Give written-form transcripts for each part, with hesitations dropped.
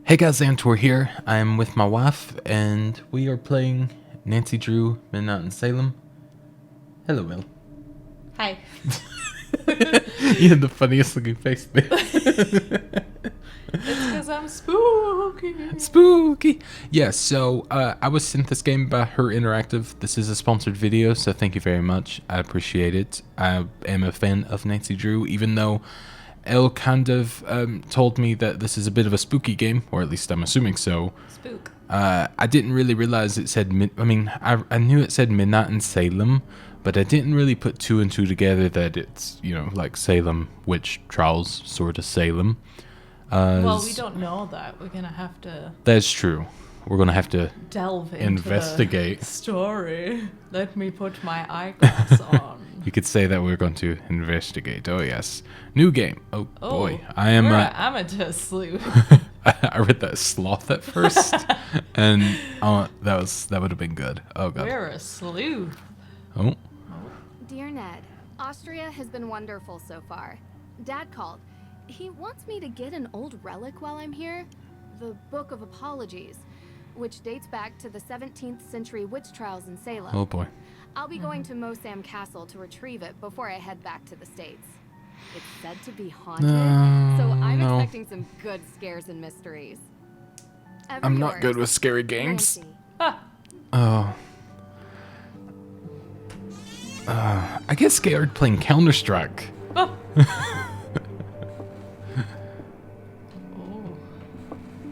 Hey guys, Zanitor here. I'm with my wife, and we are playing Nancy Drew Midnight in Salem. Hello, Will. Hi. You had the funniest looking face there. It's because I'm spooky. Spooky. Yeah, so I was sent this game by Her Interactive. This is a sponsored video, so thank you very much. I appreciate it. I am a fan of Nancy Drew, even though Elle kind of told me that this is a bit of a spooky game, or at least I'm assuming so. Spook. I didn't really realize it said, I knew it said Midnight in Salem, but I didn't really put two and two together that it's, like Salem witch trials, sort of Salem. Well, we don't know that. We're going to have to That's true. We're going to have to delve into investigate the story. Let me put my eyeglass on. You could say that we're going to investigate. Oh, yes. New game. Oh, boy. I We're am... an amateur sleuth. I read that sloth at first, and that would have been good. Oh, God. We're a sleuth. Oh. Dear Ned, Austria has been wonderful so far. Dad called. He wants me to get an old relic while I'm here, the Book of Apologies, which dates back to the 17th century witch trials in Salem. Oh, boy. I'll be going to Mosam Castle to retrieve it before I head back to the States. It's said to be haunted, so I'm expecting some good scares and mysteries. Ever I'm not yours, good with scary games. Nancy. Oh. I get scared playing Counter-Strike. Oh.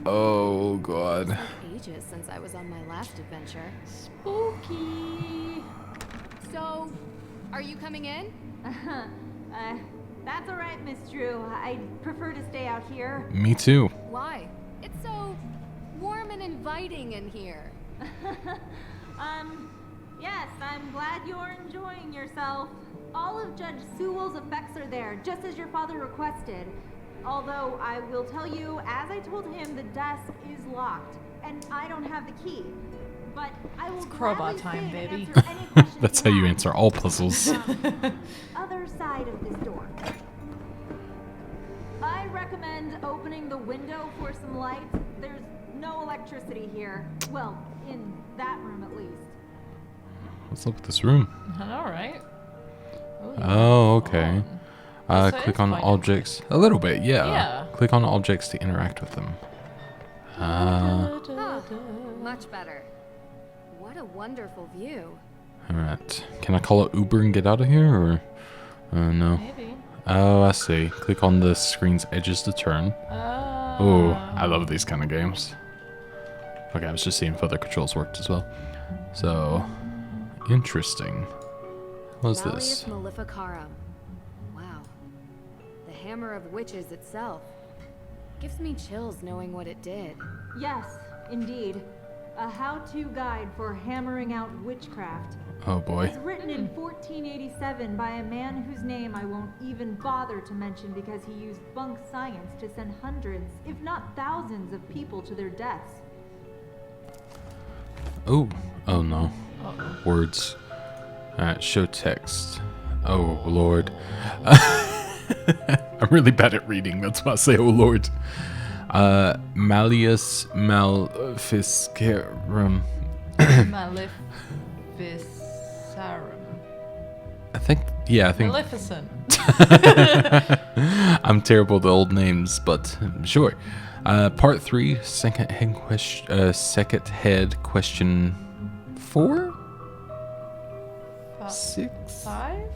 Oh, God. Ages since I was on my last adventure. Spooky. So, are you coming in? That's all right, Miss Drew. I prefer to stay out here. Me too. Why? It's so warm and inviting in here. Yes, I'm glad you're enjoying yourself. All of Judge Sewell's effects are there, just as your father requested. Although, I will tell you, as I told him, the desk is locked, and I don't have the key. But I will crowbar gladly time, stay and baby. answer any questions That's how you have. answer all puzzles. Other side of this door. I recommend opening the window for some light. There's no electricity here. Well, in that room at least. Let's look at this room. All right. Oh, okay. So Click it's on quite objects. A little bit, yeah. Yeah. Click on objects to interact with them. Much better. What a wonderful view. Alright. Can I call it Uber and get out of here, or... no. Maybe. Oh, I see. Click on the screen's edges to turn. Oh, I love these kind of games. Okay, I was just seeing if other controls worked as well. So, interesting. What's this? Malleus Maleficarum. Wow. The Hammer of Witches itself. Gives me chills knowing what it did. Yes, indeed. A how-to guide for hammering out witchcraft. Oh boy. It's written in 1487 by a man whose name I won't even bother to mention because he used bunk science to send hundreds, if not thousands, of people to their deaths. Oh. Oh no. Words. Alright, show text. Oh lord. I'm really bad at reading, that's why I say oh lord. Malleus Maleficarum. Maleficarum. I think. Maleficent. I'm terrible with old names, but sure. Part 3, second head question 4? 6? 5?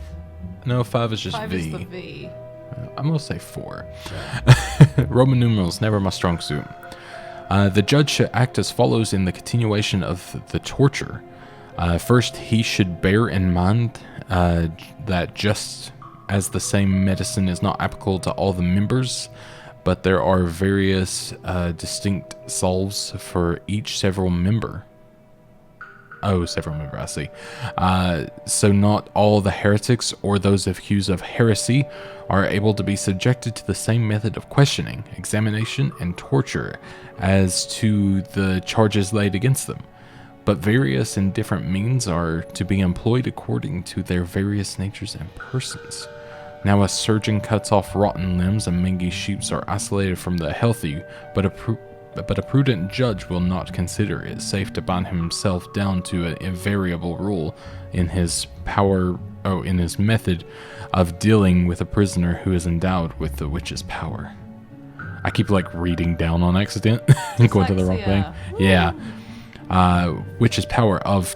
No, 5 is just 5 V. is the V. I'm gonna say 4. Roman numerals, never my strong suit. The judge should act as follows in the continuation of the torture. First, he should bear in mind that just as the same medicine is not applicable to all the members, but there are various distinct salves for each several member. Oh, several member, I see. So not all the heretics or those accused of heresy are able to be subjected to the same method of questioning, examination, and torture as to the charges laid against them. But various and different means are to be employed according to their various natures and persons. Now a surgeon cuts off rotten limbs and mangy sheep are isolated from the healthy, but but a prudent judge will not consider it safe to bind himself down to an invariable rule in his method of dealing with a prisoner who is endowed with the witch's power. I keep like reading down on accident and going to the wrong thing. Dyslexia. Yeah. Witch's power of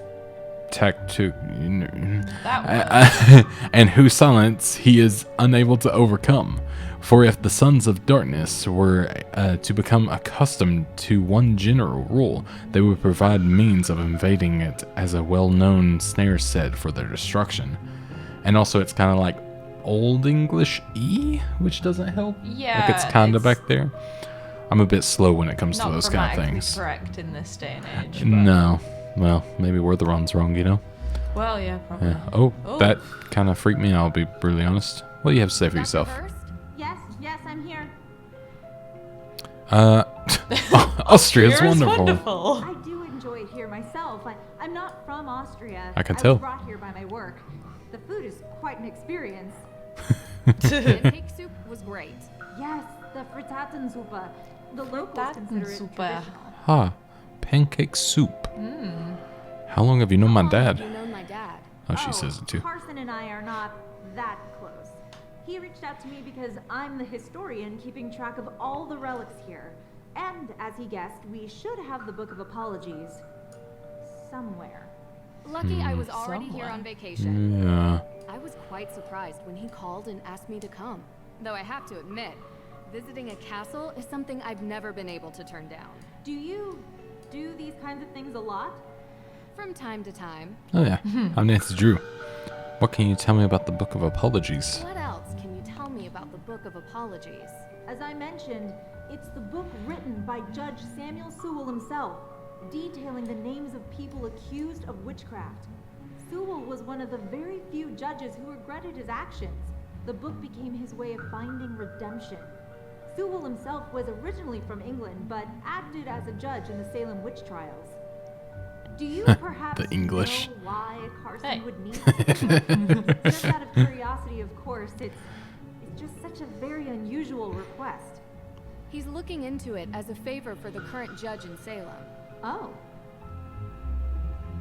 and whose silence he is unable to overcome. For if the sons of darkness were to become accustomed to one general rule, they would provide means of invading it as a well-known snare set for their destruction. And also it's kind of like Old English E, which doesn't help. Yeah, like it's kind of back there. I'm a bit slow when it comes to not those kind of grammatically things. correct in this day and age. But, No. Well, maybe we're the ones wrong, you know? Well, yeah, probably. Yeah. Oh, Oh. that kind of freaked me out, I'll be brutally honest. What do you have to say for Dr. yourself? Hurst? Yes, I'm here. Austria's Austria's wonderful. I do enjoy it here myself. I'm not from Austria. I can was tell. brought here by my work. The food is quite an experience. Pancake soup was great. Yes, the Frittatensuppe. The locals consider it Frittatensuppe. traditional. Ha, pancake soup. How long have you known my How long have dad? you known my dad? Oh, she says it too. Arson and I are not that close. He reached out to me because I'm the historian keeping track of all the relics here. And as he guessed, we should have the Book of Apologies somewhere. Lucky I was already here Somewhere. on vacation. Yeah. I was quite surprised when he called and asked me to come. Though I have to admit, visiting a castle is something I've never been able to turn down. Do you do these kinds of things a lot? From time to time. Oh yeah. I'm Nancy Drew. What can you tell me about the Book of Apologies? What else can you tell me about the Book of Apologies? As I mentioned, it's the book written by Judge Samuel Sewell himself, detailing the names of people accused of witchcraft. Sewell was one of the very few judges who regretted his actions. The book became his way of finding redemption. Sewell himself was originally from England, but acted as a judge in the Salem witch trials. Do you perhaps The English. know why Carson Hey. would need this? Just out of curiosity, of course, it's just such a very unusual request. He's looking into it as a favor for the current judge in Salem. Oh,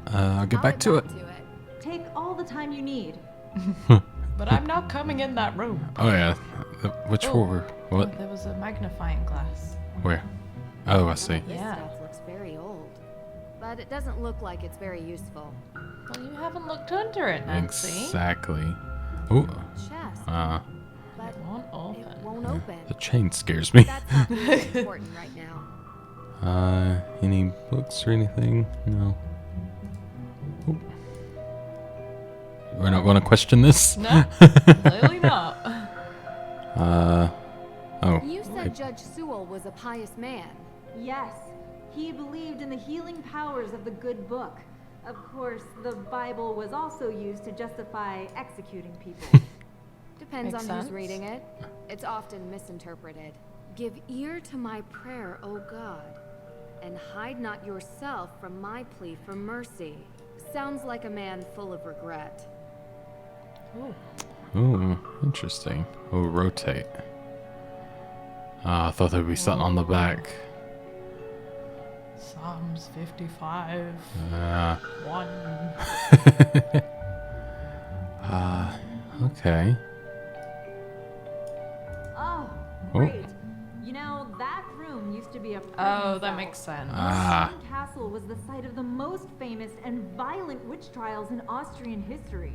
I'll get I'll back to it. take all the time you need. But I'm not coming in that room. Oh yeah. Which Oh. were? What? There was a magnifying glass. Where? Oh, I see. This Yeah. stuff looks very old. But it doesn't look like it's very useful. Well, you haven't looked under it, Nancy. Exactly. Oh. Chest, but It won't it open. won't open. The chain scares me. That's not really important right now. Any books or anything? No. Oh. We're not going to question this? No, clearly not. Oh. You said Judge Sewell was a pious man. Yes, he believed in the healing powers of the good book. Of course, the Bible was also used to justify executing people. Depends Makes on who's sense. reading it. It's often misinterpreted. Give ear to my prayer, O God, and hide not yourself from my plea for mercy. Sounds like a man full of regret. Ooh. Ooh, interesting. Oh, rotate. I thought there'd be something on the back. Psalms 55. 1. Okay. Oh, Oh. great. You know, that room used to be a prison Oh, that cell. makes sense. Ah. Salem Castle was the site of the most famous and violent witch trials in Austrian history.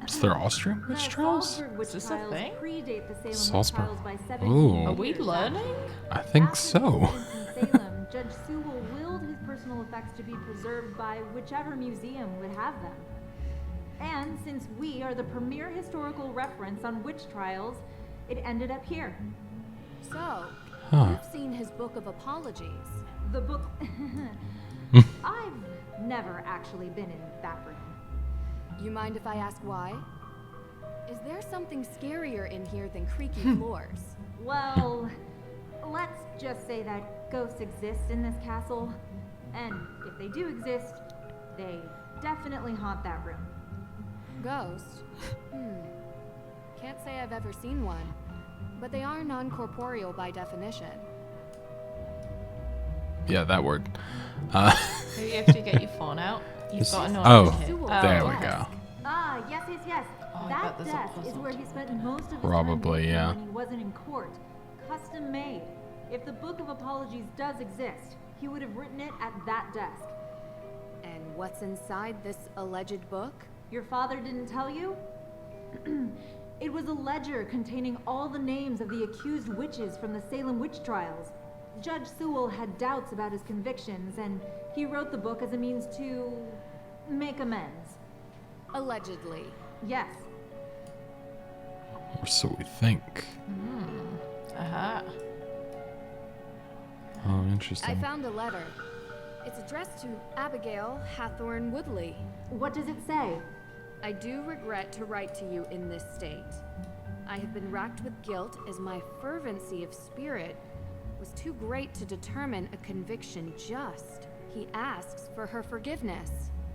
Is there Austrian The witch trials? Salzburg witch Is this a trials thing? predate the Salem Salzburg. witch trials by 17 Ooh. Are we years, learning? actually. I think After so. the incident in Salem, Judge Sewell willed his personal effects to be preserved by whichever museum would have them. And since we are the premier historical reference on witch trials, it ended up here. So, Huh. you've seen his Book of Apologies. The book. I've never actually been in that room. You mind if I ask why? Is there something scarier in here than creaky floors? Well, let's just say that ghosts exist in this castle. And if they do exist, they definitely haunt that room. Ghost? Can't say I've ever seen one. But they are non-corporeal by definition. Yeah, that word. Maybe you have to get your phone out. You've got an Oh, order there we yes. go. Ah, yes. Oh, I That bet there's a desk is puzzle where he spent most of his Probably, time yeah. when he wasn't in court. Custom made. If the Book of Apologies does exist, he would have written it at that desk. And what's inside this alleged book? Your father didn't tell you? It was a ledger containing all the names of the accused witches from the Salem witch trials. Judge Sewell had doubts about his convictions, and he wrote the book as a means to make amends. Allegedly. Yes. Or so we think. Uh-huh. Oh, I interesting. found a letter. It's addressed to Abigail Hathorne Woodley. What does it say? I do regret to write to you in this state. I have been racked with guilt as my fervency of spirit was too great to determine a conviction just. He asks for her forgiveness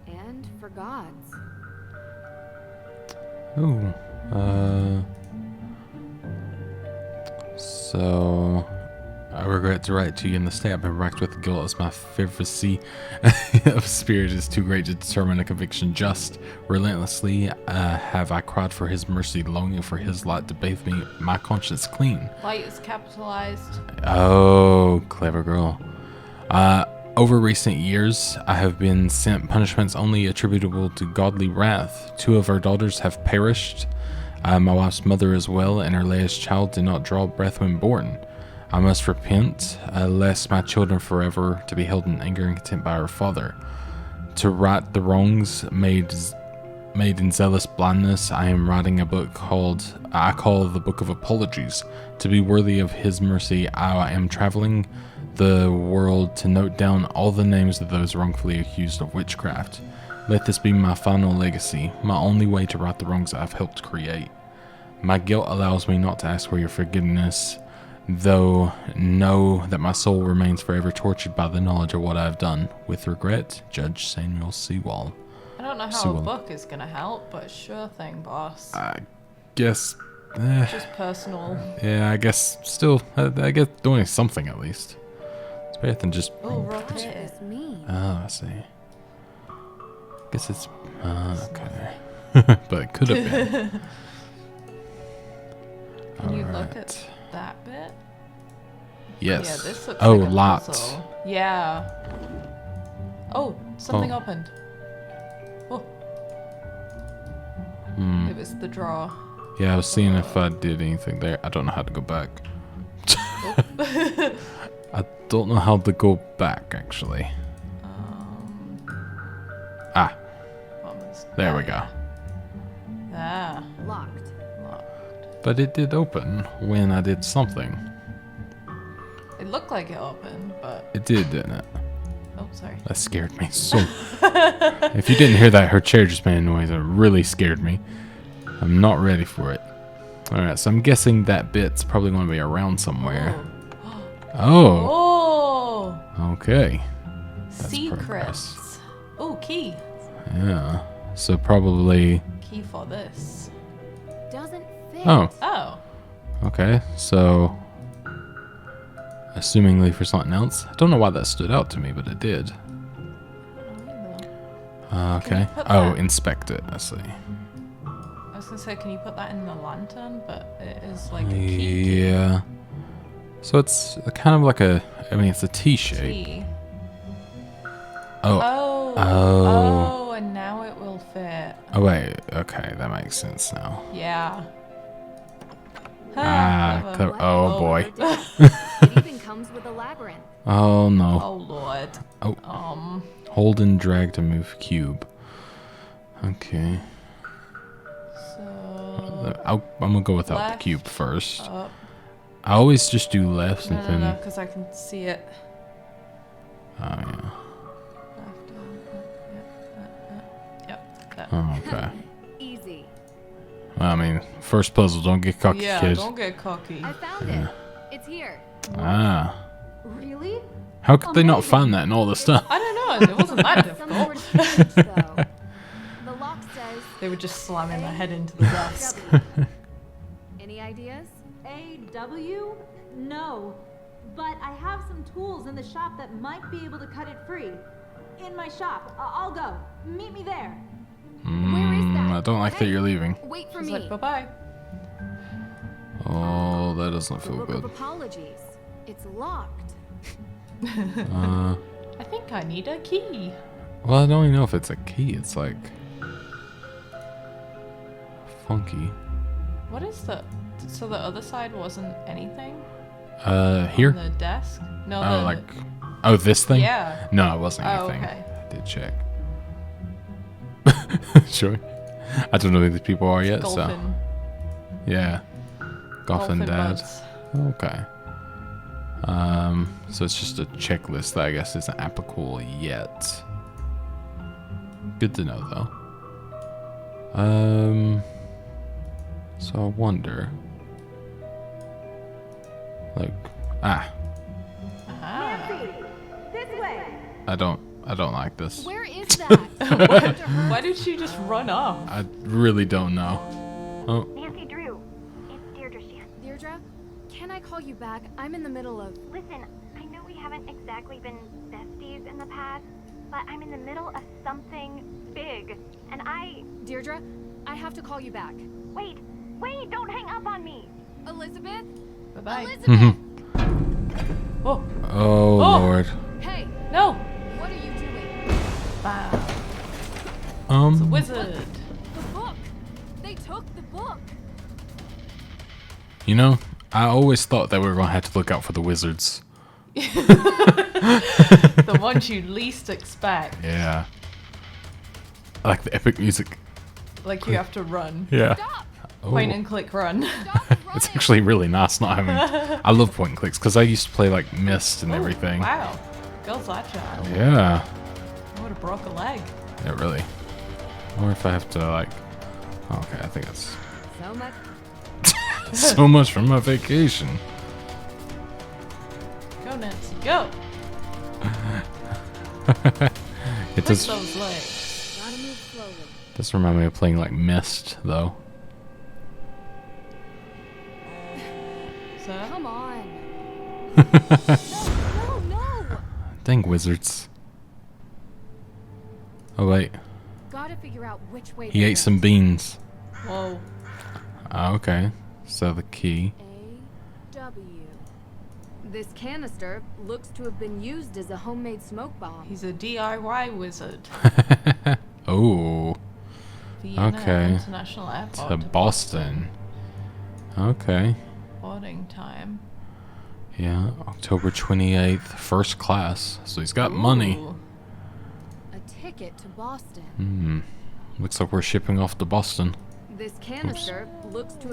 and for God's. Ooh. So I regret to write to you in the state I've been racked with guilt as my fervency of spirit is too great to determine a conviction just. Relentlessly have I cried for his mercy, longing for his light to bathe me, my conscience clean. Light is capitalized. Oh, clever girl. Over recent years, I have been sent punishments only attributable to godly wrath. 2 of her daughters have perished. My wife's mother as well, and her latest child did not draw breath when born. I must repent, lest my children forever to be held in anger and contempt by her father. To right the wrongs made in zealous blindness, I am writing a book I call the Book of Apologies. To be worthy of his mercy, I am traveling the world to note down all the names of those wrongfully accused of witchcraft. Let this be my final legacy, my only way to right the wrongs I've helped create. My guilt allows me not to ask for your forgiveness, though know that my soul remains forever tortured by the knowledge of what I have done. With regret, Judge Samuel Sewell. I don't know how Sewell. a book is going to help, but sure thing, boss. I guess... Just personal. yeah, I guess still, I guess doing something at least. It's better than just... Oh, What rotate does it. this mean? Oh, I see. Guess it's... okay. But it could have been. Can you look Alright. at that bit? Yes. Yeah, this looks oh, like a lots. puzzle. Yeah. Oh, something Oh. opened. Oh, Hmm. it was the drawer. Yeah, I was seeing if I did anything there. I don't know how to go back. I don't know how to go back, actually. Ah, there we go. Ah, Locked. locked. But it did open when I did something. It looked like it opened, but It did, didn't it? oh, sorry. That scared me so. If you didn't hear that, her chair just made a noise. It really scared me. I'm not ready for it. Alright, so I'm guessing that bit's probably going to be around somewhere. Oh, Oh, okay. secrets. Oh, key. Yeah. So probably... Key for this. Doesn't fit. Oh, Oh, okay. So... Assumingly for something else. I don't know why that stood out to me, but it did. Okay. put Oh, that- inspect it. I see. I was gonna say, can you put that in the lantern? But it is like a key. Yeah. So it's kind of like a... I mean, it's a T-shape. Key. Oh. Oh. Oh. Oh, and now it will fit. Oh, wait. Okay, that makes sense now. Yeah. Ah, clever. clever. Oh, boy. It even comes with a labyrinth. Oh, no. Oh lord. Oh. Hold and drag to move cube. Okay. So I'm gonna go without left, the cube first. up. I always just do left No, and no, then... no, because I can see it. Oh, yeah. Left, yep, that. Oh, okay. Easy. Well, I mean, first puzzle, don't get cocky, Yeah, kid. don't get cocky. I found it. It's here. Ah. Really? How could they not Amazing. find that in all this stuff? I don't know, it wasn't that Some difficult. sort of cage, though. The lock says They were just slamming their head into the desk. W. Any ideas? A.W.? No. but I have some tools in the shop that might be able to cut it free. In my shop. I'll go. Meet me there. Where is that? I don't like that you're leaving. Wait for She's me. like, bye-bye. Oh, that doesn't The feel Book of good. Apologies. It's locked. I think I need a key. Well, I don't even know if it's a key. It's like funky. What is the... So the other side wasn't anything? Here? On the desk? No, Oh, like, oh, this thing? Yeah. No, it wasn't Oh, anything. okay. I did check. Sure. I don't know who these people are yet, so Golfin. yeah. Golfin dad. buds. Okay. So it's just a checklist that I guess isn't applicable yet. Good to know, though. So I wonder, like, Ah. Nancy! This way! I don't like this. Where is that? Why did she just run off? I really don't know. Oh, Nancy Drew, it's Deirdre Shan. Deirdre, can I call you back? I'm in the middle of... Listen, I know we haven't exactly been besties in the past, but I'm in the middle of something big, and Deirdre, I have to call you back. Wait, don't hang up on me! Elizabeth? Bye-bye. Elizabeth! Oh, oh Lord. Hey, no. what are you doing? Wow. It's a wizard. The book! They took the book! You know, I always thought that we were gonna have to look out for the wizards. The ones you least expect. Yeah. I like the epic music. Like you have to run. Yeah. Stop! Oh. Point and click run. Stop running! It's actually really nice not having. I love point and clicks because I used to play like Myst and Oh, everything. Wow. Girl's that job. Yeah. I would have broke a leg. Yeah, really. Or if I have to like. Okay, I think that's So much. so much for my vacation. Go, Nancy, go. It Push does. those legs. Gotta move slowly. Does remind me of playing like Myst though. So, Come on. No! Dang wizards. Oh wait, Gotta figure out which way he they ate some went. beans. whoa. Ah, okay. So the key. A-W. This canister looks to have been used as a homemade smoke bomb. He's a DIY wizard. Oh, Vienna Okay. International Airport to Boston. Okay. boarding time. Yeah, October 28th, first class. So he's got money. Ooh. A ticket to Boston. Hmm. Looks like we're shipping off to Boston. This canister looks to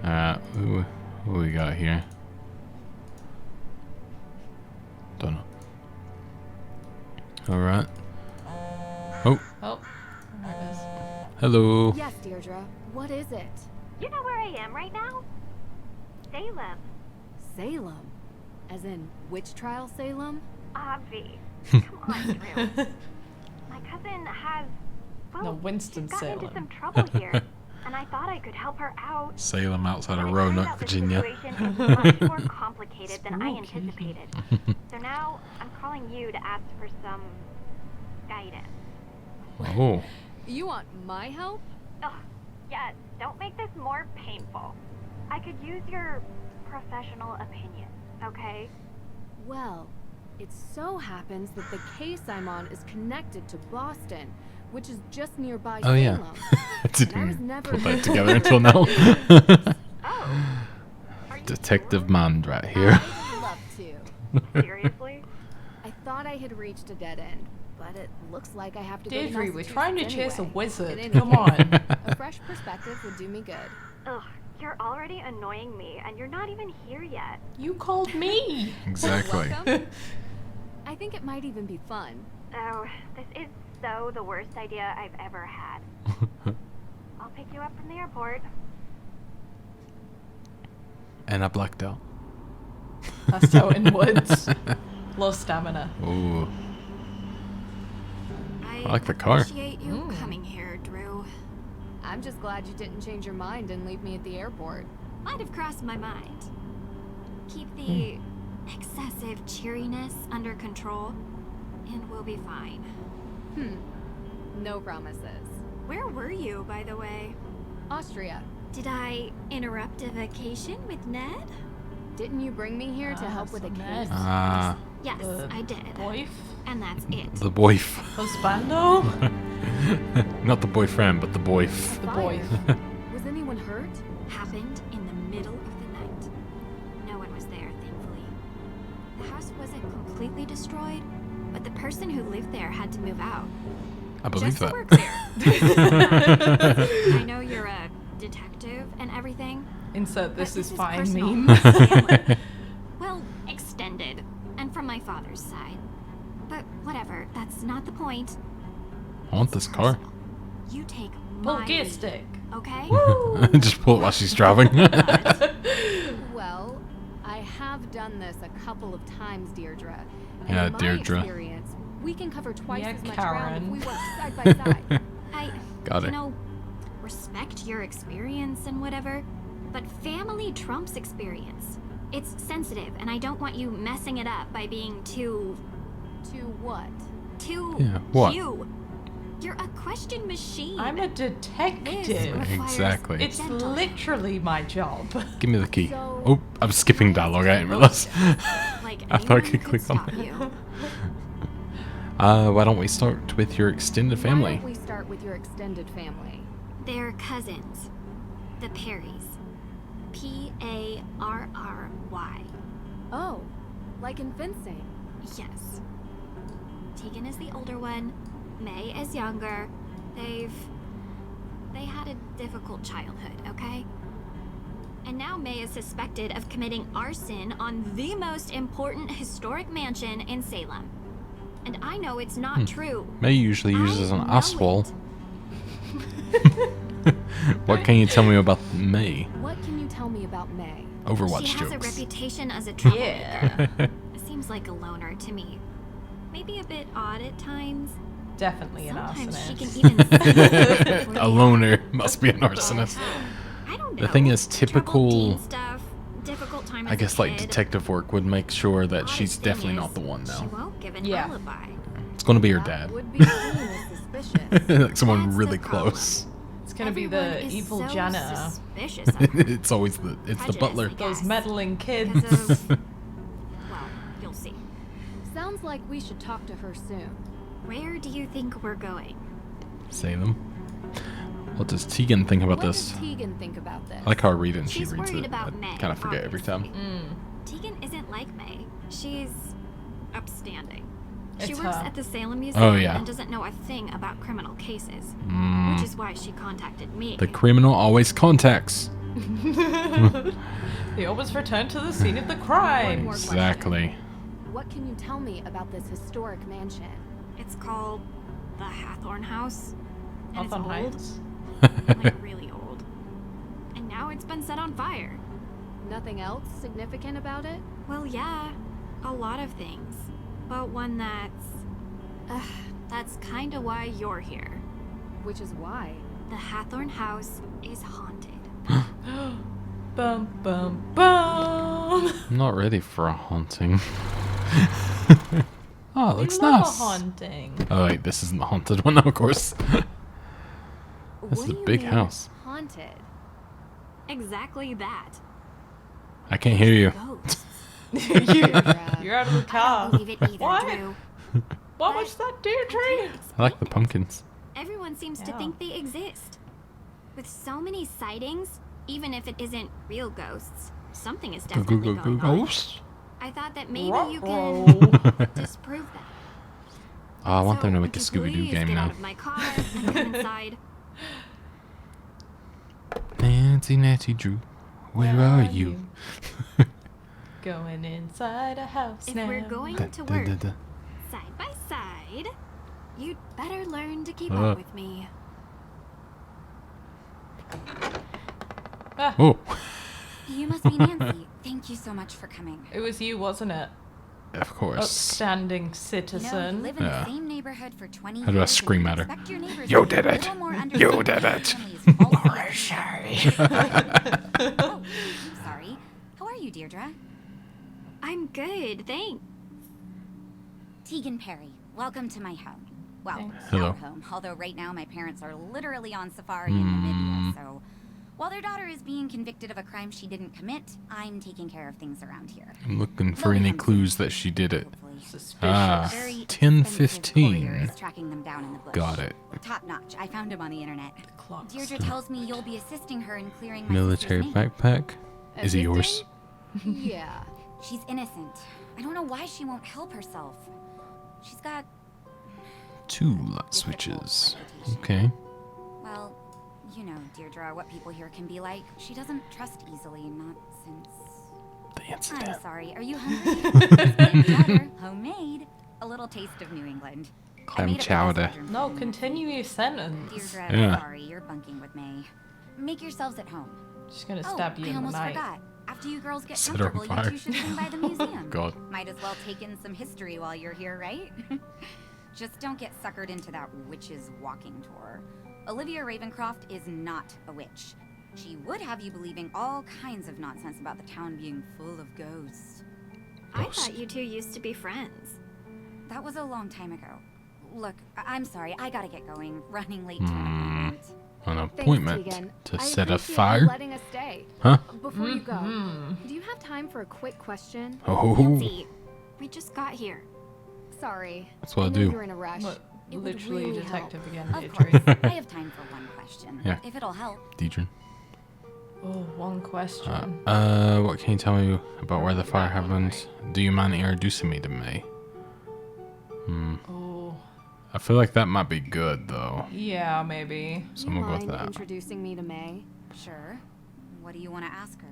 have... What do we got here? Don't know. Alright. Oh, Oh, there it is. hello. Yes, Deirdre. What is it? You know where I am right now? Salem. Salem. As in, witch trial Salem? Obvi. Come on, Drew. My cousin has... Well, No, Winston-Salem. she's gotten into some trouble here, and I thought I could help her out. Salem outside But of it turns Roanoke, out the Virginia. situation is much more complicated than I Spooky. anticipated. So now I'm calling you to ask for some guidance. Oh. You want my help? Ugh, yeah, don't make this more painful. I could use your professional opinion, okay? Well, it so happens that the case I'm on is connected to Boston, which is just nearby Oh, yeah. Salem. I didn't I was never put that together until now. Oh, are you Detective sure? mind right here. I'd love to. Seriously? I thought I had reached a dead end, but it looks like I have to go to Deirdre, we're trying to Massachusetts chase a anyway. wizard. At Come any on. rate, A fresh perspective would do me good. Ugh, you're already annoying me, and you're not even here yet. You called me. Exactly. Welcome. I think it might even be fun. Oh, this is so the worst idea I've ever had. I'll pick you up from the airport. And I blacked out. Passed out in woods. Low stamina. Ooh. I like the car. Appreciate you coming here, Drew. I'm just glad you didn't change your mind and leave me at the airport. Might have crossed my mind. Keep the excessive cheeriness under control, and we'll be fine. No promises. Where were you, by the way? Austria, Did I interrupt a vacation with Ned? didn't you bring me here to help with a Ned. case? Ah, Yes, The I did. Boyf? And that's it. the boyf. Husbando? Not the boyfriend, but the boyf. The Fire. boyf. Was anyone hurt? Happened in the middle of the night. No one was there, thankfully. The house wasn't completely destroyed, but the person who lived there had to move out. I believe Just to that. work there. I know you're a detective and everything. Insert but this is fine personal. meme. Family. Well, extended, and from my father's side. But whatever, that's not the point. I want this car. Personal. You take Pull my gear lead, stick. okay? Just pull it while she's driving. Well, I have done this a couple of times, Deirdre. And Yeah, in my Deirdre. experience, we can cover twice Yeah, as much Karen. ground if we work side by side. I, Got you it. know, respect your experience and whatever, but family trumps experience. It's sensitive, and I don't want you messing it up by being too what? Yeah, what? you. You're a question machine. I'm a This detective. requires Exactly. It's gentle- literally my job. Give me the key. So- Oh, I'm skipping dialogue. I didn't realize. like I thought I anyone could click on stop that. you. Why don't we start with your extended Why family? don't we start with your extended family? They're cousins. The Perrys. Parry. Oh, like in fencing. Yes. Tegan is the older one. May is younger. They had a difficult childhood, okay? And now May is suspected of committing arson on the most important historic mansion in Salem. And I know it's not true. May usually uses I an know asshole. it. What can you tell me about May? What can you tell me about May? Overwatch She has jokes. a reputation as a troublemaker. Yeah. Seems like a loner to me. Maybe a bit odd at times. Definitely an Sometimes she arsonist. can even see before A they loner must be an arsonist. I don't know. The thing is, Troubled typical, teen stuff, difficult time I as a guess, like kid. detective work would make sure that Oddest she's thing definitely is, not the one She now. won't give an Yeah. alibi. It's gonna be her That dad. would be seen as suspicious. Like someone That's the really problem. close. It's gonna be Everyone the is evil so janitor. suspicious of her. It's always the Prejudice, butler. I Those guess. meddling kids. Because of, well, you'll see. Sounds like we should talk to her soon. Where do you think we're going? Salem. What does Tegan think about What this? does Tegan think about this? I like how I read it and she She's reads worried it. about I May, kind of forget every time. obviously. Tegan isn't like May. She's upstanding. She It's works her. at the Salem Museum Oh, yeah. and doesn't know a thing about criminal cases, Mm, which is why she contacted me. the criminal always contacts. They always return to the scene of the One crime. more question. Exactly. What can you tell me about this historic mansion? It's called the Hathorn House. And it's Hawthorne old, Heights. like really old. And now it's been set on fire. Nothing else significant about it? Well, yeah, a lot of things. But one that's kinda why you're here. Which is why. The Hathorn House is haunted. Bum bum bum. I'm not ready for a haunting. Oh, it We looks love nice. a haunting. Oh wait, this isn't the haunted one, of course. This What is a do you big mean, house. Haunted. Exactly that. I can't hear you. Ghosts. You're out of the I car. don't believe it either, What? Drew. What was that, Deirdre? I like the pumpkins. Everyone seems to Yeah. think they exist. With so many sightings, even if it isn't real ghosts, something is definitely going on. Ghost. I thought that maybe you can Ruh-roh. disprove that. Oh, I want them to So, make a would you Scooby-Doo please game get now. out of my car and come inside. Nancy, Natty, Drew, where are you? Going inside a house If now. we're going Da, to da, work da, da. side by side, you'd better learn to keep Uh. up with me. Oh, You must be Nancy. Thank you so much for coming. It was you, wasn't it? of course. Upstanding You know, you citizen. live in Yeah. the same neighborhood for 20 How do I years. and scream you'd at her? expect your neighbors You to be did a it. little more You understanding did of it. families' false ideas. Oh, I'm sorry. How are you, Deirdre? I'm good, thanks. Tegan Perry, welcome to my home. Well, Thanks. Hello. our home, although right now my parents are literally on safari in Namibia, so while their daughter is being convicted of a crime she didn't commit, I'm taking care of things around here. I'm looking for any clues that she did it. Hopefully. Suspicious. Ah, Very 10:15. courier is tracking them down in the bush. Got it. Top notch. I found him on the internet. Clocks. Deirdre tells me you'll be assisting her in clearing my Military sister's name. backpack. Is it yours? Yeah. She's innocent. I don't know why she won't help herself. She's got, 2 light switches. Okay. well, you know, Deirdre, what people here can be like. She doesn't trust easily, not since... The incident. I'm sorry, are you hungry? Daughter, homemade. A little taste of New England. I Clam made a chowder. bedroom for No, you. continue your sentence. Deirdre, Yeah. sorry, you're bunking with May. Make yourselves at home. She's gonna Oh, stab you I in the almost night. forgot. After you girls get Set her on comfortable, fire. you two should swing by the museum. God. Might as well take in some history while you're here, right? Just don't get suckered into that witch's walking tour. Olivia Ravencroft is not a witch. She would have you believing all kinds of nonsense about the town being full of ghosts. I Ghost. thought you two used to be friends. That was a long time ago. Look, I'm sorry, I gotta get going. Running late to an appointment. An Thanks, appointment Tegan. to I set a appreciate you fire? letting us stay. Huh? Before you go, Mhm. do you have time for a quick question? Oh, Nancy, we just got here. Sorry. That's what I know do. You're in a rush. What? It would Literally really detective again, Of Deirdre. course, I have time for one question. Yeah. If it'll help. Deidre. Oh, one question. What can you tell me about where the fire happened? Do you mind introducing me to May? Oh, I feel like that might be good, though. yeah, maybe. So You I'm gonna go mind with that. introducing me to May? Sure. What do you want to ask her?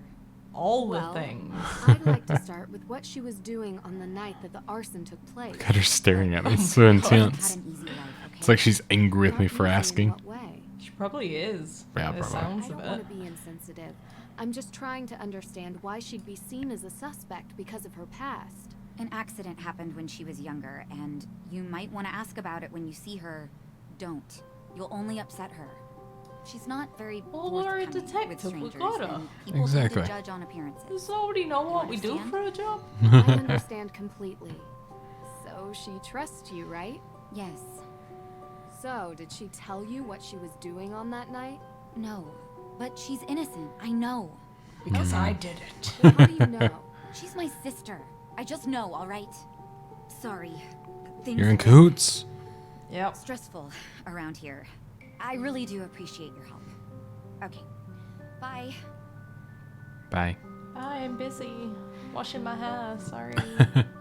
All Well, the things. I'd like to start with what she was doing on the night that the arson took place. Got her staring at me, Oh so my God. intense. Had an easy life, okay? It's like she's angry with Not me for easy in asking. what way? She probably is. Yeah, by the probably. sounds I of don't it. want to be insensitive. I'm just trying to understand why she'd be seen as a suspect because of her past. An accident happened when she was younger, and you might want to ask about it when you see her. Don't. You'll only upset her. She's not very Well, we're a forthcoming with detective, we strangers, gotta. and people Exactly. tend to judge on appearances. Does nobody know what we do understand? for a job? I understand completely. So she trusts you, right? Yes. So, did she tell you what she was doing on that night? No. But she's innocent. I know. Because I did it. Well, how do you know? She's my sister. I just know, all right? Sorry. Things You're in are cahoots. Yep. stressful around here. I really do appreciate your help. Okay. Bye. Bye. I'm busy washing my hair. Sorry.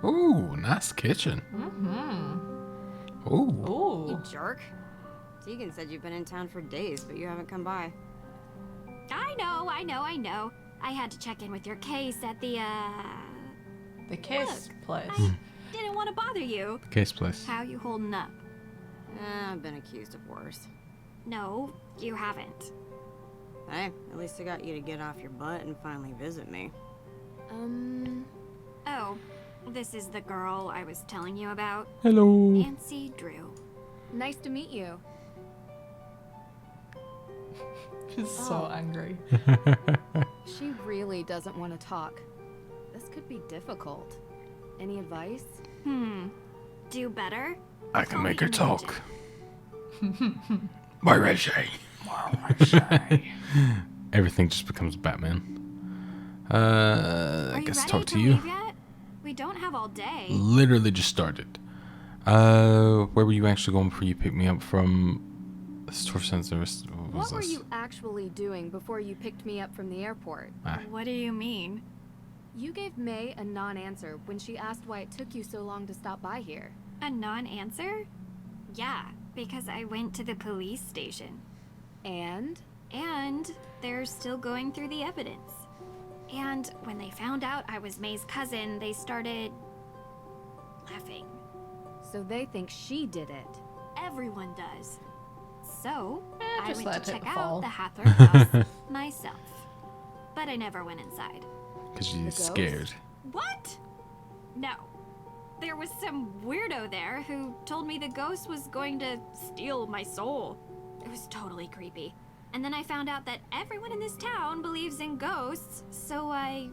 Ooh, nice kitchen. Mm-hmm. Ooh. Ooh. You jerk. Tegan said you've been in town for days, but you haven't come by. I know. I had to check in with your case at the, The kiss place. didn't want to bother you. Case place. How you holding up? I've been accused of worse. No, you haven't. Hey, at least I got you to get off your butt and finally visit me. Oh, this is the girl I was telling you about. Hello. Nancy Drew. Nice to meet you. She's so angry. She really doesn't want to talk. This could be difficult. Any advice? Do better? I can Call make me her Imogen. talk. Why Reggie? Everything just becomes Batman. Are I you guess ready talk to to you. leave yet? We don't have all day. Literally just started. Where were you actually going before you picked me up from the store center? What was What were this? you actually doing before you picked me up from the airport? What do you mean? You gave May a non-answer when she asked why it took you so long to stop by here. A non-answer? Yeah, because I went to the police station. And? And they're still going through the evidence. And when they found out I was May's cousin, they started laughing. So they think she did it. Everyone does. So, I just went let to it check fall. out the Hathor house myself. But I never went inside. Because The she's ghost? scared. What? No. There was some weirdo there who told me the ghost was going to steal my soul. It was totally creepy. And then I found out that everyone in this town believes in ghosts, so I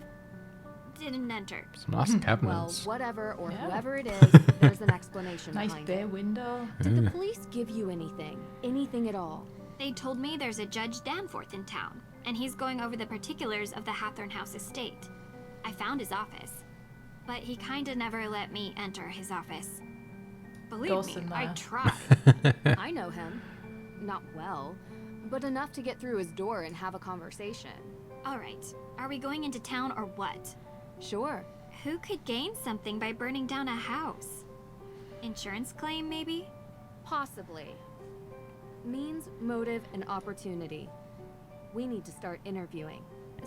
didn't enter. Some nice Well, cabinets. whatever or Yeah. whoever it is, there's an explanation Nice behind bay it. window. Did the police give you anything? Anything at all? They told me there's a Judge Danforth in town, and he's going over the particulars of the Hathorn House estate. I found his office, but he kinda never let me enter his office. Believe Ghost me, in I there. tried. I know him. Not well, but enough to get through his door and have a conversation. All right, are we going into town or what? Sure. Who could gain something by burning down a house? Insurance claim, maybe? Possibly. Means, motive, and opportunity. We need to start interviewing.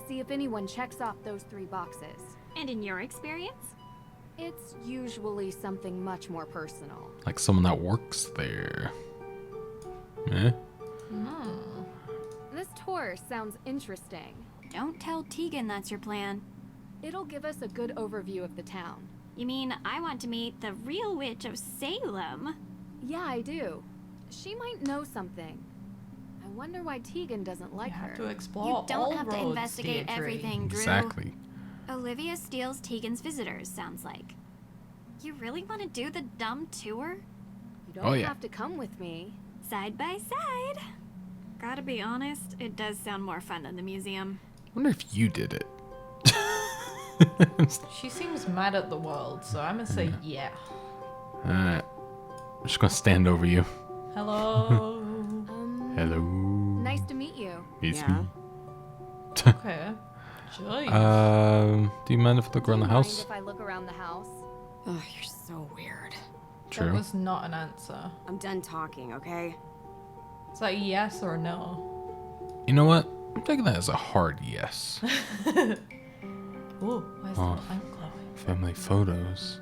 See if anyone checks off those 3 boxes. And in your experience? It's usually something much more personal. Like someone that works there. Eh? This tour sounds interesting. Don't tell Tegan that's your plan. It'll give us a good overview of the town. You mean I want to meet the real witch of Salem? Yeah, I do. She might know something. I wonder why Tegan doesn't like You her. have to explore You don't all have to roads, investigate Deirdre. everything, Drew. Exactly. Olivia steals Tegan's visitors, sounds like. You really want to do the dumb tour? You don't Oh, yeah. have to come with me. Side by side. Gotta be honest, it does sound more fun than the museum. Wonder if you did it. She seems mad at the world, so I'm gonna say yeah. Alright. I'm just gonna stand over you. Hello. Hello. Nice to meet you. It's Yeah. me. Okay. Jeez. Do you mind if I look Do around you the mind house? if I look around the house? Ugh, you're so weird. That True. was not an answer. I'm done talking, okay? Is that yes or no? You know what? I'm taking that as a hard yes. Ooh, why is Oh. the lamp glowing? Family photos.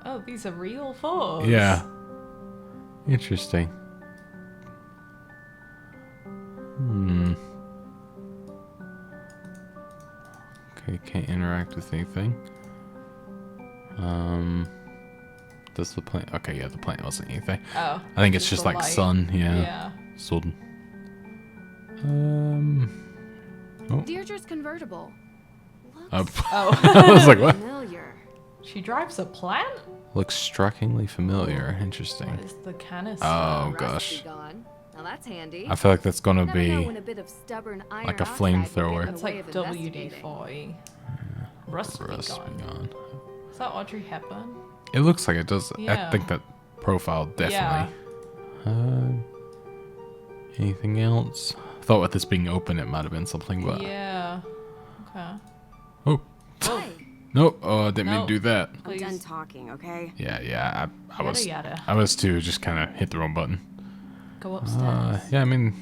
Oh, these are real photos. Yeah. Interesting. Okay, can't interact with anything. Does the plant? Okay, yeah, the plant wasn't anything. Oh. I think it's just the like light. sun. Yeah. Yeah. Sun. Deirdre's convertible. Oh. Oh. I was like, what? Familiar. She drives a plant? Looks strikingly familiar. Interesting. What is the canister? Oh Rust gosh. be gone. Now that's handy. I feel like that's gonna Never know be when a bit of stubborn iron like a oxide will get in flamethrower. the That's way like of investigating. WD-40. Rust be rust gone. be gone. Is that Audrey Hepburn? It looks like it does. I Yeah. think that profile definitely. Anything else? I thought with this being open, it might have been something, but Yeah. Okay. oh Hi. no! Oh, I didn't mean No. to do that. I'm Please. done talking, okay? Yeah. I was. Yada. I was too. Just kind of hit the wrong button. Go upstairs. Yeah. I mean,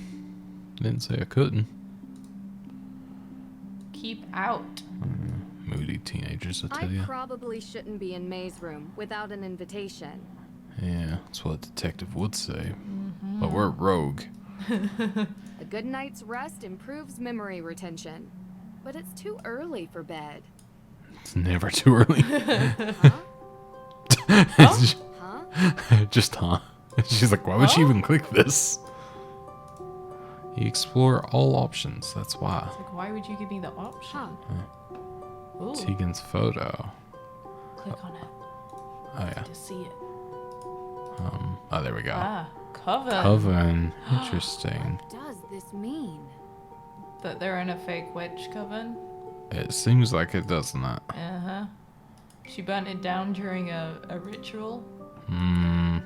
didn't say I couldn't. Keep out. Moody teenagers, I tell I you. probably shouldn't be in May's room without an invitation. Yeah, that's what a detective would say. But we're a rogue. A good night's rest improves memory retention. But it's too early for bed. It's never too early. Huh? Just huh? She's like, why would she even click this? You explore all options. That's why. Like, why would you give me the option? Huh. Ooh. Tegan's photo. Click on it Oh yeah. to see it. Oh, there we go. Ah, Coven. Coven. Interesting. What does this mean? That they're in a fake witch coven. It seems like it, doesn't it? Uh-huh. She burnt it down during a ritual. Hmm.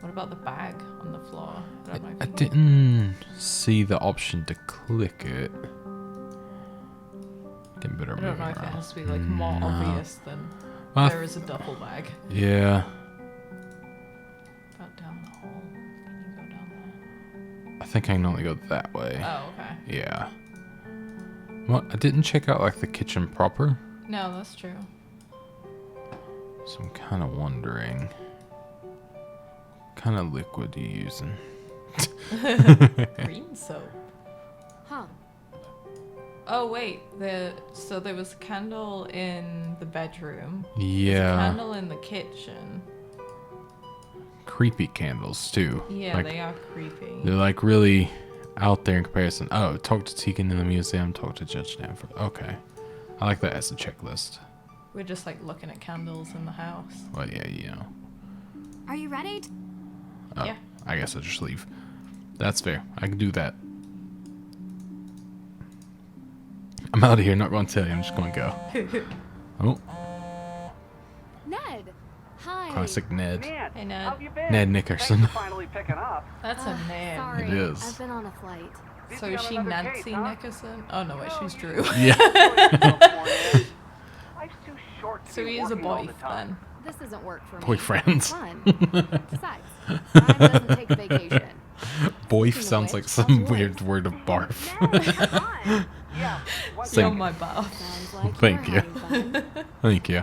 What about the bag on the floor? I don't know if I you- didn't see the option to click it. Getting better I don't moving know if it around. has to be like more No. obvious than Well, there is a duffel bag. Yeah. About down the hall. Can you go down I think I can only go that way. there? Oh, okay. Yeah. Well, I didn't check out like the kitchen proper, No, that's true. so I'm kind of wondering. What kind of liquid are you using? Green soap. Huh. Oh wait, so there was a candle in the bedroom. Yeah. Candle in the kitchen. Creepy candles too. Yeah, Like, they are creepy. they're like really out there in comparison. Oh, talk to Tegan in the museum. Talk to Judge Danforth. Okay. I like that as a checklist. We're just like looking at candles in the house. Well, yeah, you know. Are you ready? Oh, Yeah. I guess I'll just leave. That's fair. I can do that. I'm out of here. Not going to tell you. I'm just going to go. Oh, Ned! Hi. classic Ned. Ned, Hey, Ned. how have you been? Ned Nickerson. Thanks for finally picking up. That's a name. Sorry, It is. I've been on a flight. So Busy is on she another Nancy case, huh? Nickerson? Oh no, wait, No, she's you- Drew. Yeah. Life's too short to So be he is a working all boy the time. This isn't work for me. Boyfriend. Fun. Besides, Ryan doesn't take vacation. Boyf Speaking of sounds which, like some how's yours? weird word of barf. Ned, come on. Yeah, what- Same. You're my boss. Sounds like Thank you're you. having fun. Thank you.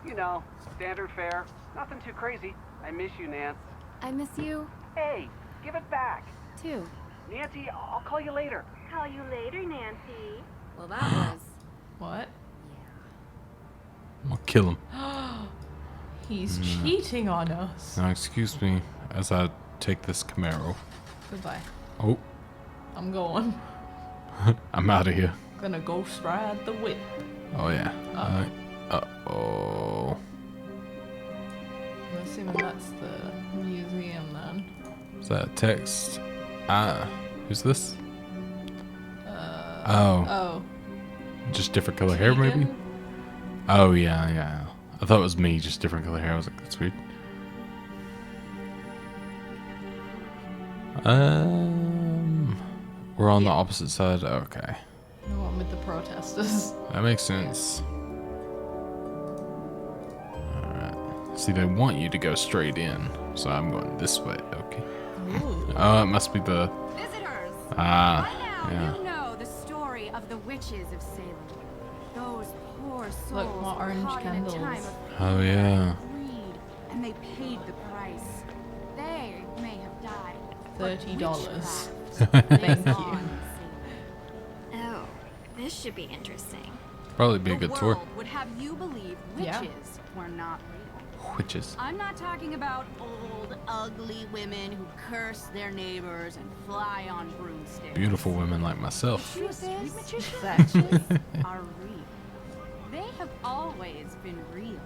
you know, standard fare. Nothing too crazy. I miss you, Nance. I miss you, Hey, give it back. too. Nancy, I'll call you later. Call you later, Nancy. Well, that was... What? I'll kill him. He's cheating on us. Now, excuse me as I take this Camaro. Goodbye. Oh, I'm going. I'm out of here. Gonna ghost ride the whip. Oh, yeah. Uh-oh. I'm assuming that's the museum then. Is that a text? Who's this? Oh. Just different color hair, maybe? Tegan? Oh, yeah. I thought it was me, just different color hair. I was like, that's weird. We're on the opposite side. Okay. The one with the protesters. That makes sense. Alright. See, they want you to go straight in, so I'm going this way. Okay. Ooh. Oh, it must be the... Visitors! Ah, By now, yeah. you know the story of the witches of Salem. Those poor souls Look, more were orange caught in a candles. time of Oh, yeah. greed, and they paid the price. They may have died. but $30. witchcraft Thank lives you. on in Salem. Oh, this should be interesting. Probably be a The good tour. world would have you believe witches Yeah. were not real. Witches. I'm not talking about old, ugly women who curse their neighbors and fly on broomsticks. Beautiful women like myself. Truth is, Exactly. witches are real. They have always been real.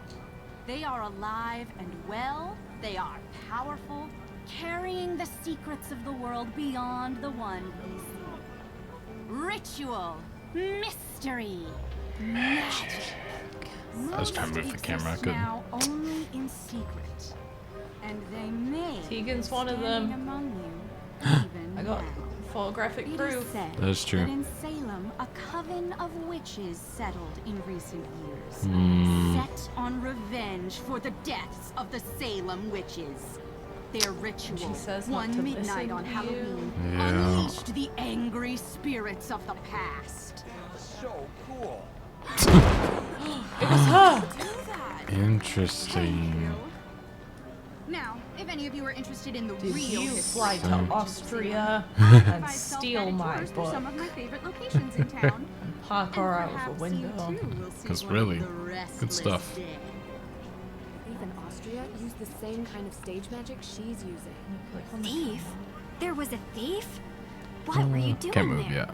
They are alive and well. They are powerful, carrying the secrets of the world beyond the one we see. Ritual, mystery, magic. I was trying to move the Most camera, I exist couldn't. now only in secret, and they may Tegan's be one of standing them. among you even I got now. photographic It is proof. said That is true. that in Salem, a coven of witches settled in recent years, Hmm. set on revenge for the deaths of the Salem witches. Their ritual, She says not one to midnight listen on to Halloween, Yeah. unleashed the angry spirits of the past. It was her! Do that. Interesting. Now, if any of you are interested in the Did real you history fly of to the witches of Austria Salem, I and provide steal self-guided my tours through book some of my favorite locations in town. and park her out of the Perhaps you window? too will see 'Cause one really, of the good restless stuff. dead. Even Austria used the same kind of stage magic she's using. Thief? There was a thief? What were you doing Can't move there? yet.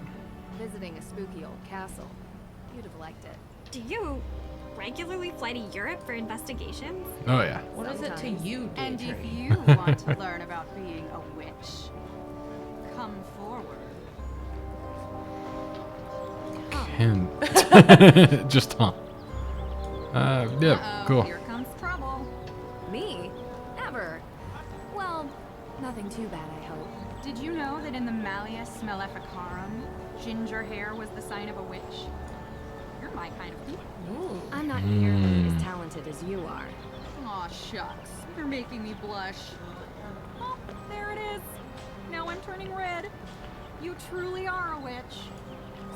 Visiting a spooky old castle. You'd have liked it. Do you regularly fly to Europe for investigations? Oh, yeah. What is it to Sometimes. you, And if Deirdre? you want to learn about being a witch, come forward. Can just huh. Yeah, Uh-oh, cool. Here comes trouble. Me? Never. Well, nothing too bad, I hope. Did you know that in the Malleus Maleficarum, ginger hair was the sign of a witch? You're my kind of people. Ooh. I'm not nearly as talented as you are. Aw, shucks. You're making me blush. Oh, there it is. Now I'm turning red. You truly are a witch.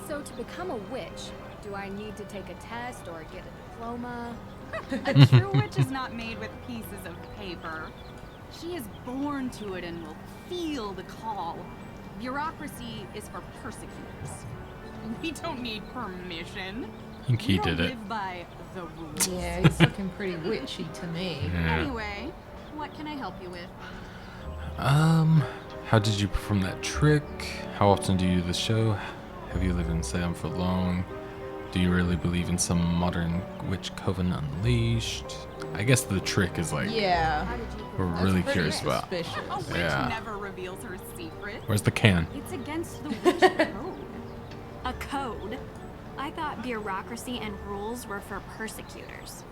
So to become a witch, do I need to take a test or get a diploma? A true witch is not made with pieces of paper. She is born to it and will feel the call. Bureaucracy is for persecutors. We don't need permission. I think he We don't did it. live by the rules. Yeah, he's looking pretty witchy to me. Yeah. Anyway, what can I help you with? How did you perform that trick? How often do you do the show? Have you lived in Salem for long? Do you really believe in some modern witch coven unleashed? I guess the trick is like, Yeah. we're really curious about. Suspicious. A witch Yeah. never reveals her secrets. Where's the can? It's against the witch code. A code? I thought bureaucracy and rules were for persecutors.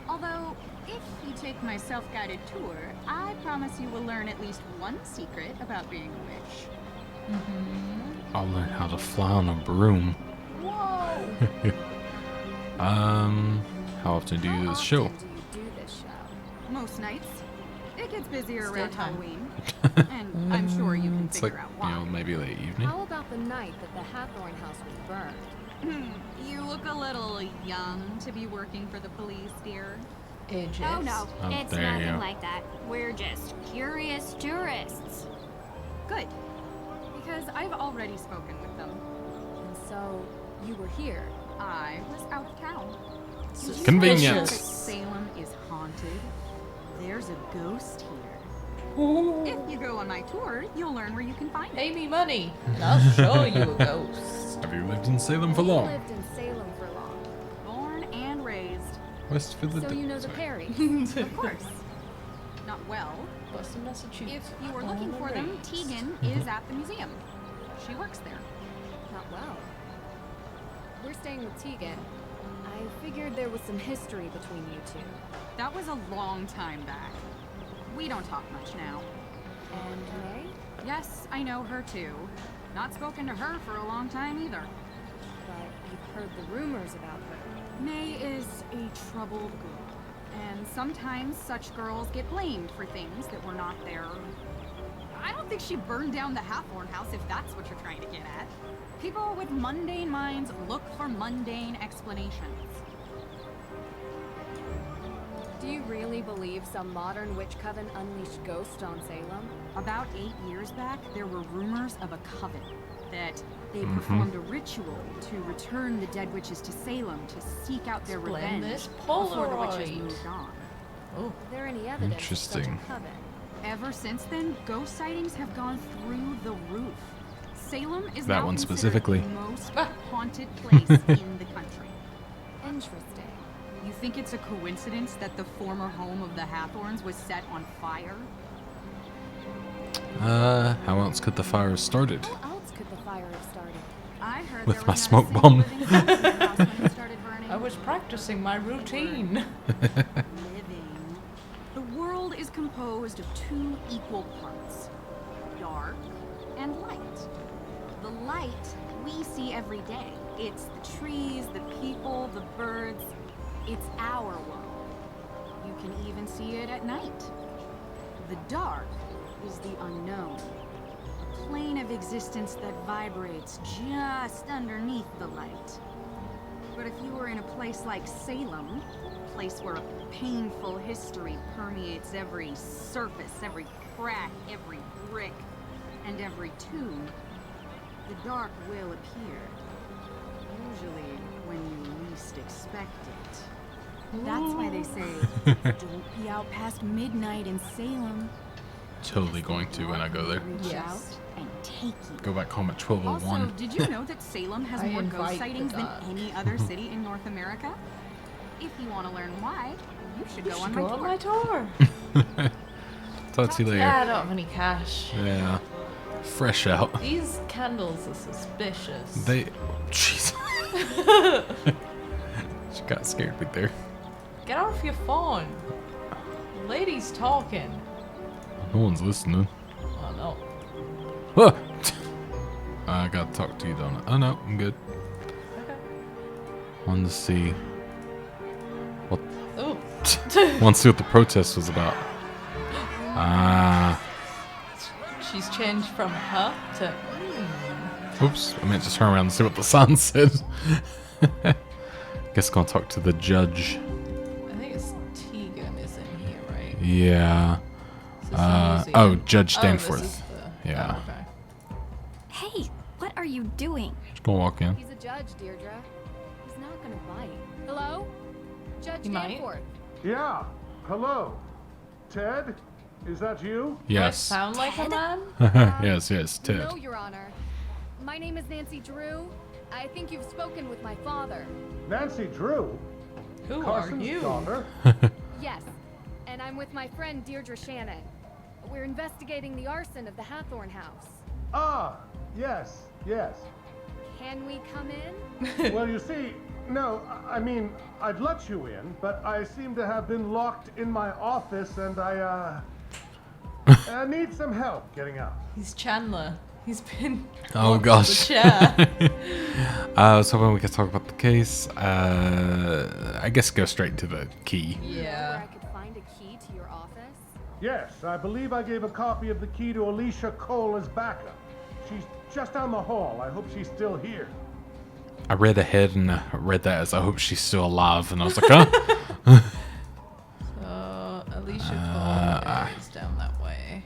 Although, if you take my self-guided tour, I promise you will learn at least one secret about being a witch. I'll learn how to fly on a broom. Whoa. How often do you do this show? Do you do this show? Most nights. It gets busier Still around time. Halloween. And I'm sure you can It's like, figure out you why. know, maybe late evening. How about the night that the Hathorn house was burned? You look a little young to be working for the police, dear. Ages. Oh no, Oh, it's there you nothing go. like that. We're just curious tourists. Good. Because I've already spoken with them. And so, you were here. I was out of town. Did you Convenience. know that Salem is haunted? There's a ghost here. Ooh. If you go on my tour, you'll learn where you can find it. Pay me money, and I'll show you a ghost. Have you lived in Salem for We long? lived in Salem for long. Born and raised. West So Philadelphia. you know the Sorry. Perrys. Of course. Not well. Boston, Massachusetts. If you were looking for them, Tegan is at the museum. She works there. Not well. We're staying with Tegan. I figured there was some history between you two. That was a long time back. We don't talk much now. And May? Yes, I know her too. Not spoken to her for a long time either. But you've heard the rumors about her. May is a troubled girl. And sometimes such girls get blamed for things that were not their... I don't think she burned down the Hathorn house if that's what you're trying to get at. People with mundane minds look for mundane explanations. Do you really believe some modern witch coven unleashed ghosts on Salem? About 8 years back, there were rumors of a coven that they performed a ritual to return the dead witches to Salem to seek out their Explain revenge this before the witches Polaroid. moved on. Oh. Is there any evidence of such a Interesting. coven? Ever since then, ghost sightings have gone through the roof. Salem is That now one considered specifically. the most haunted place in the country. Interesting. You think it's a coincidence that the former home of the Hathorns was set on fire? How else could the fire have started? How else could the fire have started? I heard With there my was smoke not a bomb. single living soul in the house when it started burning. I was practicing my routine. Living. The world is composed of two equal parts, dark and light. The light we see every day. It's the trees, the people, the birds. It's our world. You can even see it at night. The dark is the unknown. A plane of existence that vibrates just underneath the light. But if you were in a place like Salem, a place where a painful history permeates every surface, every crack, every brick, and every tomb, the dark will appear. Usually when you least expect it. That's why they say, don't be out past midnight in Salem. Totally going to when I go there. Reach Yes. out and take you. Go back home at Also, 12:01. did you know that Salem has I more invite ghost the sightings than dark. any other city in North America? If you want to learn why, you should You go should on go my on tour. my tour. Talk to you Yeah, I later. don't have any cash. Yeah. Fresh out. These candles are suspicious. They. Jeez. She got scared right there. Get off your phone. Lady's talking. No one's listening. Oh no. Ah! I gotta talk to you, don't I? Oh no, I'm good. Okay. Wanted to see. What? Oh. Want to see what the protest was about. Ah. She's changed from her to. Oops. I meant to turn around and see what the sign said. Guess gonna talk to the judge. I think it's Tegan is in here, right? Yeah. Is this the museum? Oh, Judge Oh, this Danforth. is the- Yeah. oh, okay. Hey, what are you doing? Just gonna walk in. He's a judge, Deirdre. He's not gonna bite. Hello? Judge He might. Danforth. Yeah. Hello. Ted? Is that you? Do I Yes. sound like a man? Yes, yes, Ted. No, Your Honor. My name is Nancy Drew. I think you've spoken with my father. Nancy Drew? Who Carson's are you? daughter? Yes, and I'm with my friend Deirdre Shannon. We're investigating the arson of the Hathorn house. Ah, yes, yes. Can we come in? Well, you see, no, I mean, I'd let you in, but I seem to have been locked in my office and I need some help getting out. He's Chandler. He's been. Oh locked in gosh. The chair. I was hoping we could talk about the case. I guess go straight to the key. Where Yeah. I could find a key to your office? Yes, I believe I gave a copy of the key to Alicia Cole as backup. She's just down the hall. I hope she's still here. I read ahead and I read that as I hope she's still alive, and I was like, huh? So Alicia Cole is down that way.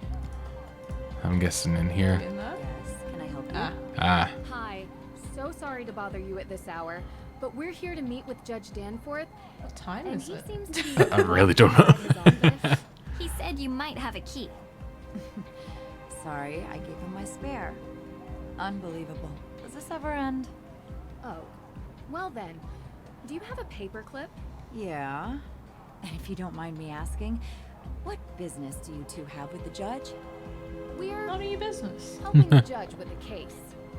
I'm guessing in here. In there? Yes, can I help you? Ah. Hi. So sorry to bother you at this hour, but we're here to meet with Judge Danforth, What time and is he it? seems to be. I really don't know. He said you might have a key. Sorry, I gave him my spare. Unbelievable. Does this ever end? Oh, well then, do you have a paperclip? Yeah. And if you don't mind me asking, what business do you two have with the judge? We're None of your business. helping the judge with the case.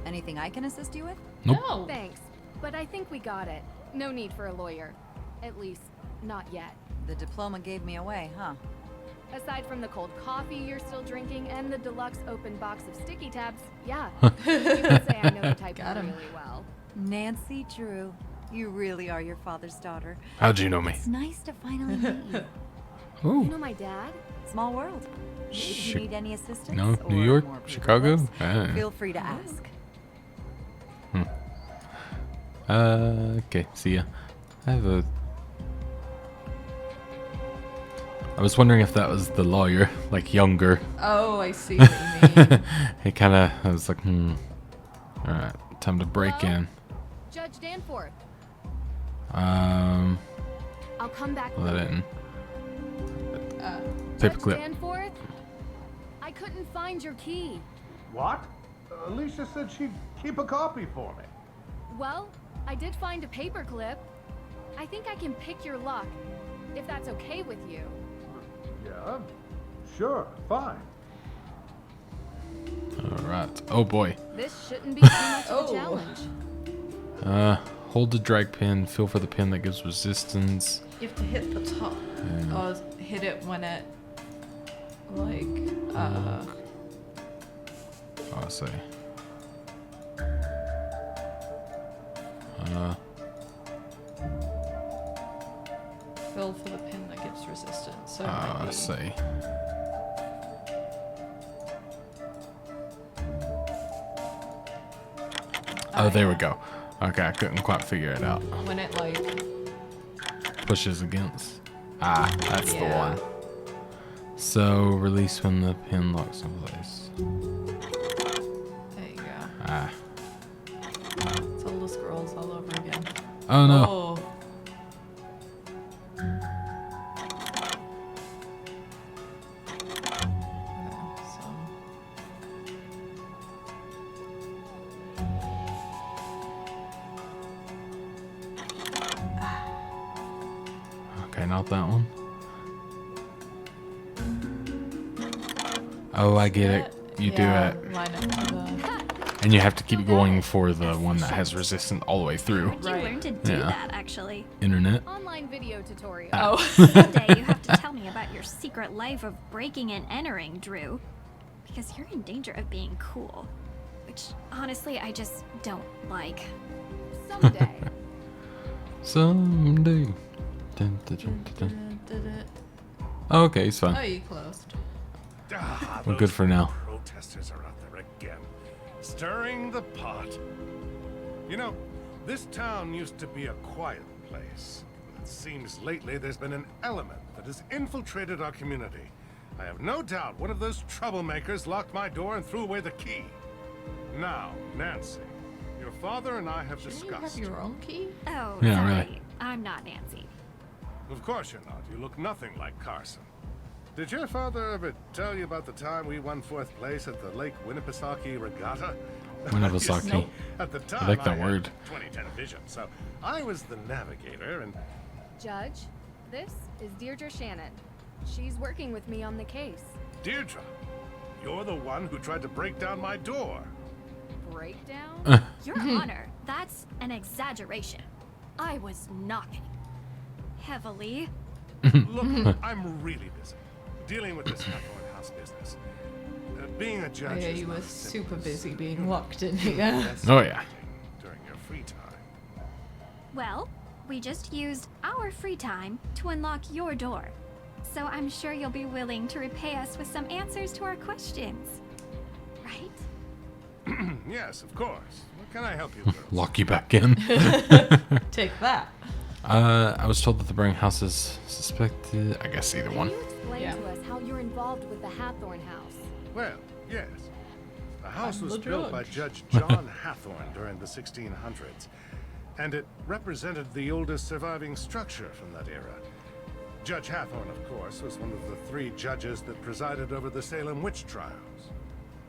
Anything I can assist you with? Nope. No. Thanks, but I think we got it. No need for a lawyer. At least, not yet. The diploma gave me away, huh? Aside from the cold coffee you're still drinking and the deluxe open box of sticky tabs, yeah. You can say I know the type Got him. really well. Nancy Drew, you really are your father's daughter. How'd you know me? It's nice to finally meet you. You Ooh. know my dad? Small world. If Chi- you need any assistance, No, or New York, more paper Chicago? clips, Ah. feel free to ask. Okay, see ya. I was wondering if that was the lawyer, like younger. Oh, I see what you mean. It kind of, I was like, Alright, time to break Hello? in. Judge Danforth. Um, I'll come back let it later. in. Judge Paperclip. Danforth? I couldn't find your key. What? Alicia said she'd keep a copy for me. Well, I did find a paperclip. I think I can pick your lock, if that's okay with you. Yeah, sure, fine. Alright. Oh boy. This shouldn't be too much of a Oh. challenge. Hold the drag pin, feel for the pin that gives resistance. You have to hit the top. Or hit it when it, like, Oh, I see. fill for the pin that gives resistance. So I maybe- see. Oh, there we go. Okay, I couldn't quite figure it out. when it, like, Pushes against. Ah, that's the Yeah. one. So, release when the pin locks in place. there you go. Ah. It's all the scrolls all over again. Oh no. Oh. Okay, not that one. Oh, I get it. You do it. Line up to the... And you have to keep going for the one that has resistance all the way through. How'd you Right. learn to do Yeah. that, actually? Internet. Online video tutorial. Oh. Someday you have to tell me about your secret life of breaking and entering, Drew. Because you're in danger of being cool. Which, honestly, I just don't like. Someday. Someday. Dun, dun, dun, dun, dun. Oh, okay, it's Oh, fine. you closed. We're good for now. Protesters are out there again, stirring the pot. You know, this town used to be a quiet place. It seems lately there's been an element that has infiltrated our community. I have no doubt one of those troublemakers locked my door and threw away the key. Now, Nancy, your father and I have Shouldn't you have discussed. your own key? Oh, Yeah, sorry. really. I'm not Nancy. Of course you're not. You look nothing like Carson. Did your father ever tell you about the time we won 4th place at the Lake Winnipesaukee Regatta? Winabasaki. You see, at the time, I like that had word. 2010 vision, so I was the navigator, and Judge, this is Deirdre Shannon. She's working with me on the case. Deirdre, you're the one who tried to break down my door. Breakdown? Your Honor, that's an exaggeration. I was knocking. Heavily. Look, I'm really busy dealing with this Hathorn House business. Being a judge Yeah, is you not were as simple super as busy being locked in here. Oh, yeah. During your free time. Well, we just used our free time to unlock your door. So I'm sure you'll be willing to repay us with some answers to our questions. Right? Yes, of course. What can I help you with? Lock you back in. Take that. I was told that the burning house is suspected. I guess either one. Can you explain to us how you're involved with the Hathorn House? Well, yes. The house I'm was the built by judge. Judge John Hathorn during the 1600s, and it represented the oldest surviving structure from that era. Judge Hathorn, of course, was one of the 3 judges that presided over the Salem witch trials.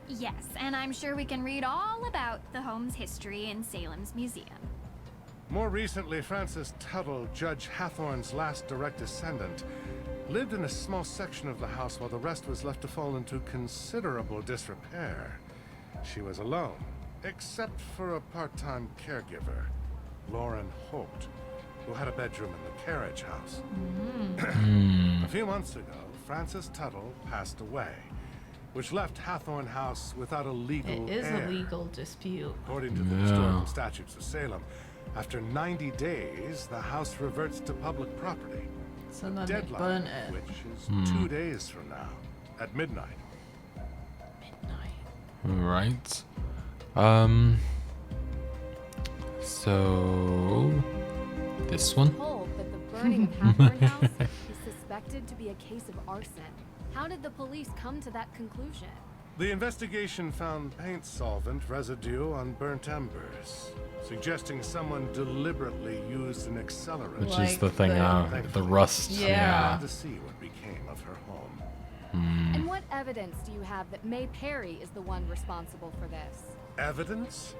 Yes, and I'm sure we can read all about the home's history in Salem's museum. More recently, Frances Tuttle, Judge Hathorn's last direct descendant, lived in a small section of the house while the rest was left to fall into considerable disrepair. She was alone, except for a part-time caregiver, Lauren Holt, who had a bedroom in the carriage house. A few months ago, Frances Tuttle passed away, which left Hathorn House without a legal It is heir. a legal dispute. According to the historical statutes of Salem, after 90 days, the house reverts to public property. So The then they deadline, burn it. which is 2 days from now, at midnight. Right. So this one. Told that the burning of Hathorn House is suspected to be a case of arson. How did the police come to that conclusion? The investigation found paint solvent residue on burnt embers, suggesting someone deliberately used an accelerant. Which is Like the thing, the rust. Yeah. To see what became of her home. And what evidence do you have that May Perry is the one responsible for this? Evidence?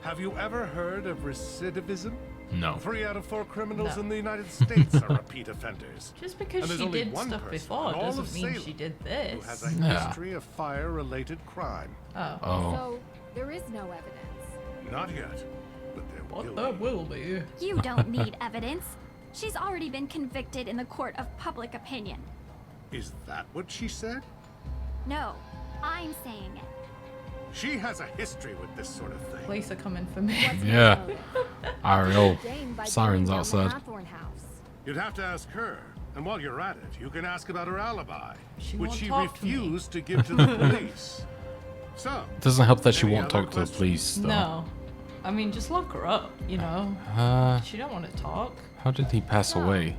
Have you ever heard of recidivism? No. 3 out of 4 criminals No. in the United States are repeat offenders. Just because And there's she only did one stuff person before in all of doesn't mean Salem she did who this. has a Yeah. history of fire-related crime. Oh. So there is no evidence. Not yet, but there What will there be. will be. You don't need evidence. She's already been convicted in the court of public opinion. Is that what she said? No, I'm saying it. She has a history with this sort of thing. Police are coming for me. Yeah. Ariel. Gained by Sirens burning down the outside. Hathorn House. You'd have to ask her. And while you're at it, you can ask about her alibi, She which won't she talk to me. refused to give to the police. So, It doesn't help that she any won't other talk to the questions? police, though. No. I mean, just lock her up, you know. She don't want to talk. How did he pass away?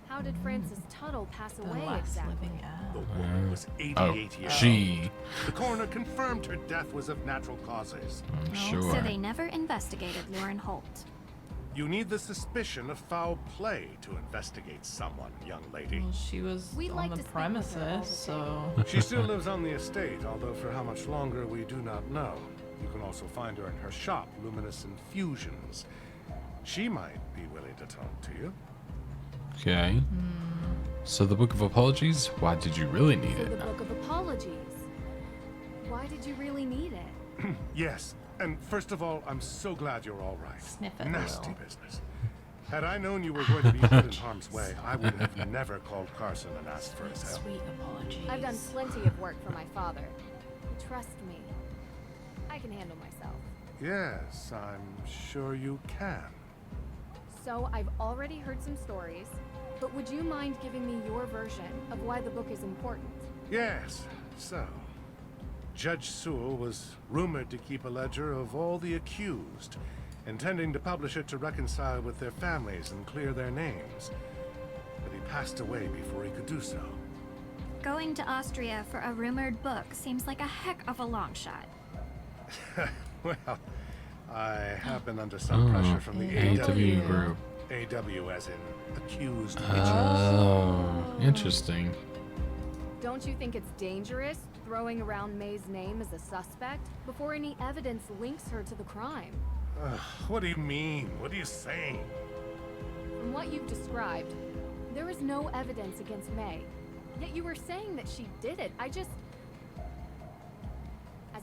How did Frances Tuttle pass The away last exactly? living heir. the woman was 88 Oh, years she. old. The coroner confirmed her death was of natural causes. I'm So sure. they never investigated Lauren Holt. You need the suspicion of foul play to investigate someone, young lady. Well, she was We'd on like the to speak with her all premises, the so. She still lives on the estate, although for how much longer we do not know. You can also find her in her shop, Luminous Infusions. She might be willing to talk to you. Okay. So the Book of Apologies. Why did you really need So the it? Book of Apologies. Why did you really need it? Yes, and first of all, I'm so glad you're all right. Sniff it a Nasty little. business. Had I known you were going to be put in harm's way, I would have never called Carson and asked for his help. Sweet apologies. I've done plenty of work for my father. Trust me. I can handle myself. Yes, I'm sure you can. So I've already heard some stories, but would you mind giving me your version of why the book is important? Yes, so. Judge Sewell was rumored to keep a ledger of all the accused, intending to publish it to reconcile with their families and clear their names. But he passed away before he could do so. Going to Austria for a rumored book seems like a heck of a long shot. Well, I have been under some pressure from the AW group. AW as in accused witches. Oh, interesting. Don't you think it's dangerous throwing around May's name as a suspect before any evidence links her to the crime. What do you mean? What are you saying? From what you've described, there is no evidence against May. Yet you were saying that she did it. As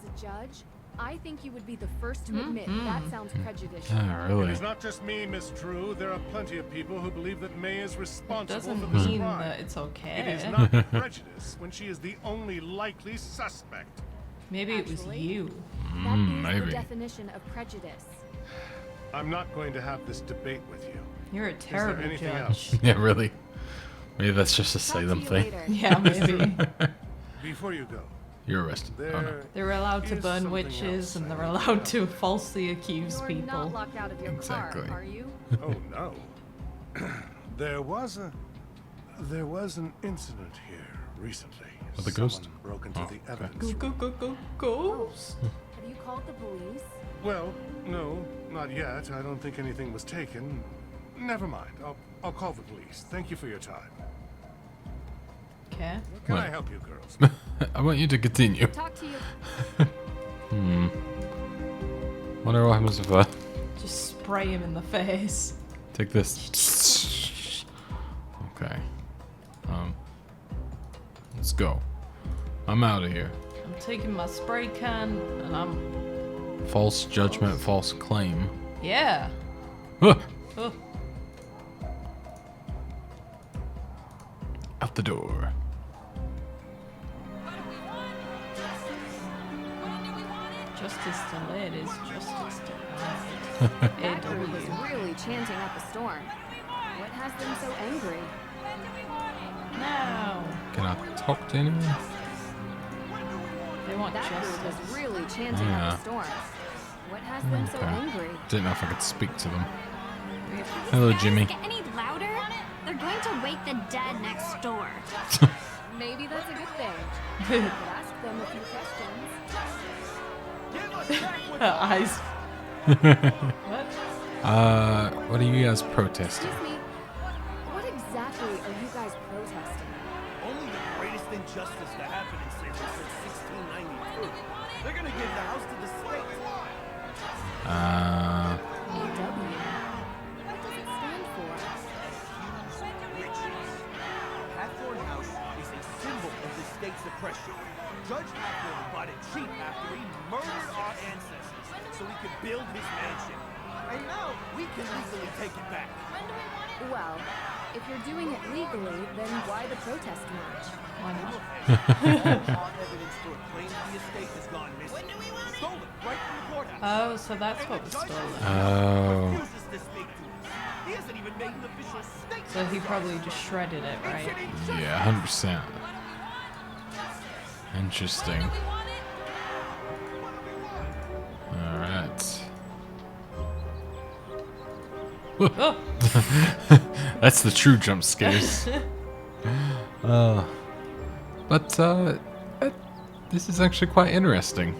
a judge, I think you would be the first to admit that sounds prejudicial. Really? It's not just me, Miss True. There are plenty of people who believe that May is responsible for Doesn't this mean crime. that it's okay. It is not prejudice when she is the only likely suspect. Maybe it was Actually, you. That is maybe. the definition of prejudice. I'm not going to have this debate with you. You're a terrible anything judge. else? Yeah, really. Maybe that's just a Talk to Salem you thing. later. Yeah, maybe. Before you go, You're arrested. Oh, no. They're allowed to is burn something witches else and I they're need to allowed to know. falsely accuse You're people. not locked out of your Exactly. car, are you? Oh no. There was an incident here recently. With a ghost? Someone broke into Oh, the okay. evidence Go, room. go, go, go, ghost. Have you called the police? Well, no, not yet. I don't think anything was taken. Never mind. I'll call the police. Thank you for your time. Okay. Can I What? help you, girls? I want you to continue. Talk to you. Wonder what happens if I Just spray him in the face. take this. Okay. Let's go. I'm out of here. I'm taking my spray can and I'm... False judgment, false claim. Yeah. Huh. Oh. Out the door. Justice delayed is justice denied. That group was AW. really chanting up a storm. What has them so angry? No. Can I talk to anyone? They want That group justice. was really chanting Yeah. up a storm. What has them so Okay. angry? Didn't know if I could speak to them. If these Hello, guys Jimmy. Get any louder? They're going to wake the dead next door. Maybe that's a good thing. You could ask them a few questions. Her eyes. What? What are you guys protesting? Excuse me. What exactly are you guys protesting? Only the greatest injustice to happen in Salem since 1692. They're gonna give the house to the state. AW. What does it stand for? Witches. Hathorne House is a symbol of the state's oppression. Judge Hathorne bought it cheap after he murdered our ancestors so he could build his mansion. And now we can legally take it back. Well, if you're doing it legally, then why the protest march? Why not? All evidence for a claim to the estate has gone missing. Stolen right from the courthouse. Oh, so that's what was stolen. Oh. Refuses to speak to us. He hasn't even made an official statement. So he probably just shredded it, right? Yeah, 100%. Interesting. Alright. Oh. That's the true jump scares. This is actually quite interesting.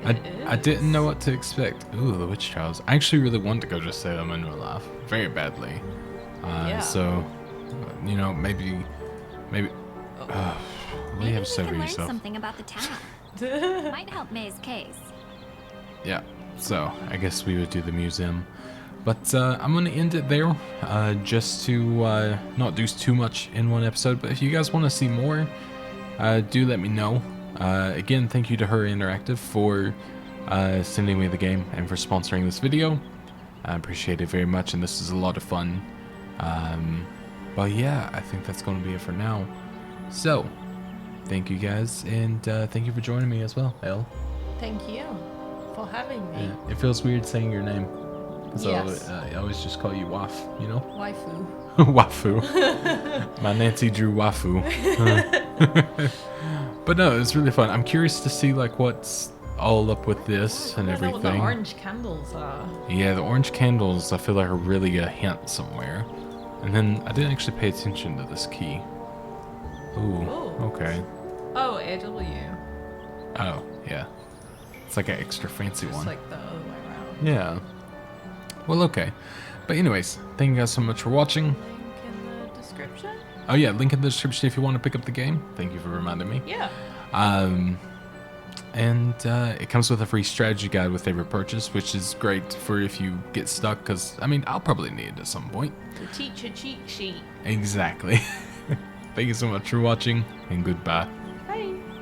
I didn't know what to expect. Ooh, the witch trials. I actually really wanted to go to Salem in real life, very badly. Yeah. So, you know, maybe. What do you have to say You for can learn yourself? something about the town. Might help May's case. Yeah, so I guess we would do the museum. But I'm going to end it there, just to not do too much in one episode. But if you guys want to see more, do let me know. Again, thank you to Her Interactive for sending me the game and for sponsoring this video. I appreciate it very much, and this is a lot of fun. But yeah, I think that's going to be it for now. So, thank you guys, and thank you for joining me as well, Elle. Thank you for having me. Yeah, it feels weird saying your name. So Yes. I always just call you Waf, you know? Waifu. Wafu. My Nancy Drew Wafu. But no, it was really fun. I'm curious to see like what's all up with this and I don't know what the everything. orange candles are. Yeah, the orange candles I feel like are really a hint somewhere. And then I didn't actually pay attention to this key. Ooh, okay. Oh, AW. Oh, yeah. It's like an extra fancy It's one. like the other way around. Yeah. Well, okay. But anyways, thank you guys so much for watching. Link in the description? Oh yeah, link in the description if you want to pick up the game. Thank you for reminding me. Yeah. And it comes with a free strategy guide with every purchase, which is great for if you get stuck, because, I mean, I'll probably need it at some point. The teacher cheat sheet. Exactly. Thank you so much for watching, and goodbye.